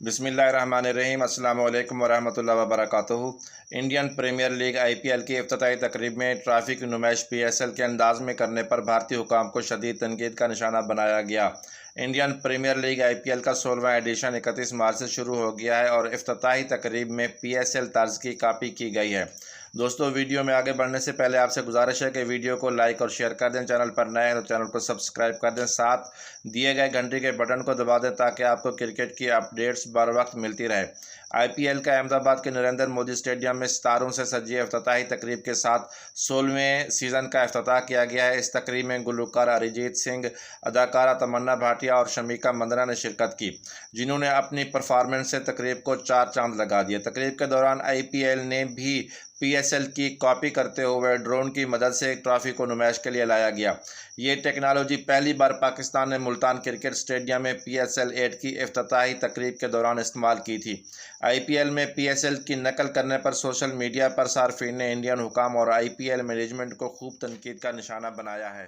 بسم اللہ الرحمن الرحیم۔ السلام علیکم ورحمۃ اللہ وبرکاتہ۔ انڈین پریمیئر لیگ IPL کی افتتاحی تقریب میں ٹرافی کی نمائش PSL کے انداز میں کرنے پر بھارتی حکام کو شدید تنقید کا نشانہ بنایا گیا۔ انڈین پریمیئر لیگ IPL کا 16واں ایڈیشن 31 مارچ سے شروع ہو گیا ہے اور افتتاحی تقریب میں PSL طرز کی کاپی کی گئی ہے۔ دوستو، ویڈیو میں آگے بڑھنے سے پہلے آپ سے گزارش ہے کہ ویڈیو کو لائک اور شیئر کر دیں۔ چینل پر نئے ہیں تو چینل کو سبسکرائب کر دیں، ساتھ دیے گئے گھنٹی کے بٹن کو دبا دیں تاکہ آپ کو کرکٹ کی اپڈیٹس بر وقت ملتی رہے۔ IPL کا احمد آباد کے نریندر مودی اسٹیڈیم میں ستاروں سے سجی افتتاحی تقریب کے ساتھ 16ویں سیزن کا افتتاح کیا گیا ہے۔ اس تقریب میں گلوکار اریجیت سنگھ، اداکارہ تمنا بھاٹیا اور شمیکا مندنا نے شرکت کی، جنہوں نے اپنی پرفارمنس سے تقریب کو چار چاند لگا دیے۔ تقریب کے دوران IPL نے بھی PSL کی کاپی کرتے ہوئے ڈرون کی مدد سے ایک ٹرافی کو نمائش کے لیے لایا گیا۔ یہ ٹیکنالوجی پہلی بار پاکستان نے ملتان کرکٹ اسٹیڈیم میں PSL 8 کی افتتاحی تقریب کے دوران استعمال کی تھی۔ IPL میں PSL کی نقل کرنے پر سوشل میڈیا پر صارفین نے انڈین حکام اور IPL مینجمنٹ کو خوب تنقید کا نشانہ بنایا ہے۔